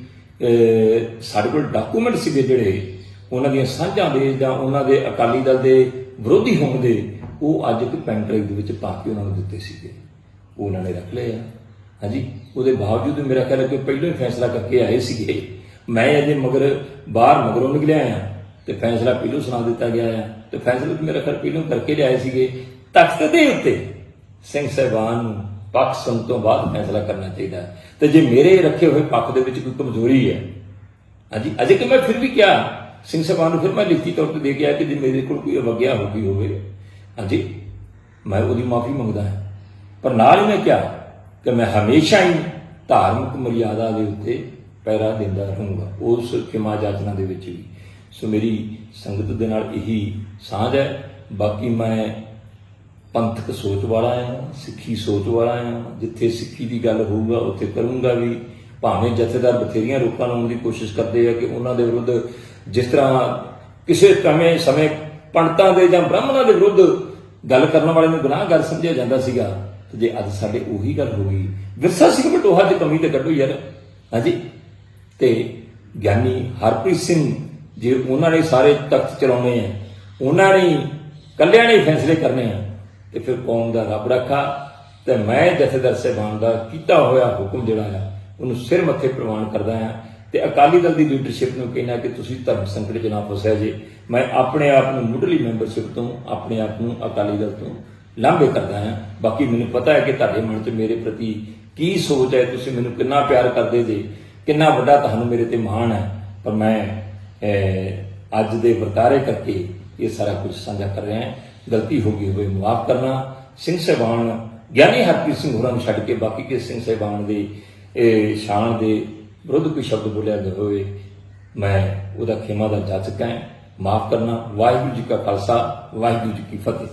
ਸਾਡੇ ਕੋਲ ਡਾਕੂਮੈਂਟ ਸੀਗੇ ਜਿਹੜੇ ਉਹਨਾਂ ਦੀਆਂ ਸਾਂਝਾਂ ਦੇ ਜਾਂ ਉਹਨਾਂ ਦੇ ਅਕਾਲੀ ਦਲ ਦੇ ਵਿਰੋਧੀ ਹੋਣ ਦੇ, ਉਹ ਅੱਜ ਇੱਕ ਪੈਨ ਡਰਾਈਵ ਦੇ ਵਿੱਚ ਪਾ ਕੇ ਉਹਨਾਂ ਨੂੰ ਦਿੱਤੇ ਸੀਗੇ, ਉਹ ਉਹਨਾਂ ਨੇ ਰੱਖ ਲਏ ਆ। ਹਾਂਜੀ, ਉਹਦੇ ਬਾਵਜੂਦ ਮੇਰਾ ਖਿਆਲ ਹੈ ਕਿ ਪਹਿਲਾਂ ਹੀ ਫੈਸਲਾ ਕਰਕੇ ਆਏ ਸੀਗੇ, ਮੈਂ ਅਜੇ ਮਗਰੋਂ ਨਿਕਲਿਆ ਆ ਤੇ ਫੈਸਲਾ ਪਹਿਲੋਂ ਸੁਣਾ ਦਿੱਤਾ ਗਿਆ ਆ, ਤੇ ਫੈਸਲਾ ਮੇਰਾ ਖਿਆਲ ਪਹਿਲੋਂ ਕਰਕੇ ਲਿਆਏ ਸੀਗੇ। ਤਖਤ ਦੇ ਉੱਤੇ ਸਿੰਘ ਸਾਹਿਬਾਨ ਨੂੰ ਪੱਖ ਸੁਣ ਤੋਂ ਬਾਅਦ ਫੈਸਲਾ ਕਰਨਾ ਚਾਹੀਦਾ ਹੈ, ਤੇ ਜੇ ਮੇਰੇ ਰੱਖੇ ਹੋਏ ਪੱਖ ਦੇ ਵਿੱਚ ਕੋਈ ਕਮਜ਼ੋਰੀ ਹੈ, ਹਾਂਜੀ ਅਜੇ ਕਿ ਮੈਂ ਫਿਰ ਵੀ ਕਿਹਾ ਸਿੰਘ ਸਾਹਿਬਾਨ ਨੂੰ, ਫਿਰ ਮੈਂ ਲਿਖਤੀ ਤੌਰ ਤੇ ਦੇ ਕੇ ਆਇਆ ਕਿ ਜੇ ਮੇਰੇ ਕੋਲ ਕੋਈ ਅਵਗਿਆ ਹੋ ਗਈ ਹੋਵੇ, ਹਾਂਜੀ ਮੈਂ ਉਹਦੀ ਮਾਫੀ ਮੰਗਦਾ ਹਾਂ। ਪਰ ਨਾਲ ਹੀ ਮੈਂ ਕਿਹਾ ਕਿ ਮੈਂ ਹਮੇਸ਼ਾ ਹੀ ਧਾਰਮਿਕ ਮਰਿਆਦਾ ਦੇ ਉੱਤੇ ਪਹਿਰਾ ਦਿੰਦਾ ਰਹੂੰਗਾ, ਉਸ ਖਿਮਾ ਜਾਚਨਾ ਦੇ ਵਿੱਚ ਵੀ। ਸੋ ਮੇਰੀ ਸੰਗਤ ਦੇ ਨਾਲ ਇਹੀ ਸਾਂਝ ਹੈ। ਬਾਕੀ ਮੈਂ ਪੰਥਕ ਸੋਚ ਵਾਲਾ ਆ, ਸਿੱਖੀ ਸੋਚ ਵਾਲਾ ਆ, ਜਿੱਥੇ ਸਿੱਖੀ ਦੀ ਗੱਲ ਹੋਊਗਾ ਉੱਥੇ ਕਰੂੰਗਾ ਵੀ। ਭਾਵੇਂ ਜਥੇਦਾਰ ਬਥੇਰੀਆਂ ਲੋਕਾਂ ਨੂੰ ਦੀ ਕੋਸ਼ਿਸ਼ ਕਰਦੇ ਆ ਕਿ ਉਹਨਾਂ ਦੇ ਵਿਰੁੱਧ, ਜਿਸ ਤਰ੍ਹਾਂ ਕਿਸੇ ਸਮੇਂ ਪੰਡਤਾਂ ਦੇ ਜਾਂ ਬ੍ਰਾਹਮਣਾਂ ਦੇ ਵਿਰੁੱਧ ਗੱਲ ਕਰਨ ਵਾਲੇ ਨੂੰ ਗੁਨਾਹਗਾਰ ਸਮਝਿਆ ਜਾਂਦਾ ਸੀਗਾ, ਤੇ ਜੇ ਅੱਜ ਸਾਡੇ ਉਹੀ ਗੱਲ ਹੋ ਗਈ, ਵਿਰਸਾ ਸਿੰਘ ਵਲਟੋਹਾ ਦੀ ਕਮੀ ਤੇ ਕੱਢੋ ਯਾਰ, ਹਾਂਜੀ। ਤੇ ਗਿਆਨੀ ਹਰਪ੍ਰੀਤ ਸਿੰਘ, ਜੇ ਉਹਨਾਂ ਨੇ ਸਾਰੇ ਤਖਤ ਚਲਾਉਣੇ ਆ, ਉਹਨਾਂ ਨੇ ਇਕੱਲਿਆਂ ਨੇ ਫੈਸਲੇ ਕਰਨੇ ਆ, ਤੇ ਫਿਰ ਕੌਮ ਦਾ ਰੱਬ ਰੱਖਾ। ਤੇ ਮੈਂ ਜਥੇਦਾਰ ਸਾਹਿਬਾਨ ਦਾ ਕੀਤਾ ਹੋਇਆ ਹੁਕਮ ਜਿਹੜਾ ਆ ਉਹਨੂੰ ਸਿਰ ਮੱਥੇ ਪ੍ਰਵਾਨ ਕਰਦਾ ਆ, ਤੇ ਅਕਾਲੀ ਦਲ ਦੀ ਲੀਡਰਸ਼ਿਪ ਨੂੰ ਕਹਿਣਾ ਕਿ ਤੁਸੀਂ ਧਰਮ ਸੰਕਟ 'ਚ ਨਾ ਫਸਿਆ ਜੇ। ਮੈਂ ਆਪਣੇ ਆਪ ਨੂੰ ਮੁੱਢਲੀ ਮੈਂਬਰਸ਼ਿਪ ਤੋਂ, ਆਪਣੇ ਆਪ ਨੂੰ ਅਕਾਲੀ ਦਲ ਤੋਂ ਲਾਂਭੇ ਕਰਦਾ ਹਾਂ। ਬਾਕੀ ਮੈਨੂੰ ਪਤਾ ਹੈ ਕਿ ਤੁਹਾਡੇ ਮਨ 'ਚ ਮੇਰੇ ਪ੍ਰਤੀ ਕੀ ਸੋਚ ਹੈ, ਤੁਸੀਂ ਮੈਨੂੰ ਕਿੰਨਾ ਪਿਆਰ ਕਰਦੇ ਜੇ, ਕਿੰਨਾ ਵੱਡਾ ਤੁਹਾਨੂੰ ਮੇਰੇ ਤੇ ਮਾਣ ਹੈ। ਪਰ ਮੈਂ ਅੱਜ ਦੇ ਵਰਤਾਰੇ ਕਰਕੇ ਇਹ ਸਾਰਾ ਕੁਝ ਸਾਂਝਾ ਕਰ ਰਿਹਾ ਹਾਂ। ਗਲਤੀ ਹੋ ਗਈ ਹੋਵੇ ਮਾਫ ਕਰਨਾ। ਸਿੰਘ ਸਾਹਿਬਾਨ, ਗਿਆਨੀ ਹਰਪ੍ਰੀਤ ਸਿੰਘ ਹੋਰਾਂ ਨੂੰ ਛੱਡ ਕੇ ਬਾਕੀ ਕਿਸੇ ਸਿੰਘ ਸਾਹਿਬਾਨ ਦੇ ਸ਼ਾਨ ਦੇ ਵਿਰੁੱਧ ਕੋਈ ਸ਼ਬਦ ਬੋਲਿਆ ਹੋਵੇ, ਮੈਂ ਉਹਦਾ ਖਿਮਾ ਦਾ ਜਾਚਕ ਹਾਂ। ਮਾਫ ਕਰਨਾ। ਵਾਹਿਗੁਰੂ ਜੀ ਕਾ ਖਾਲਸਾ, ਵਾਹਿਗੁਰੂ ਜੀ ਕੀ ਫਤਿਹ।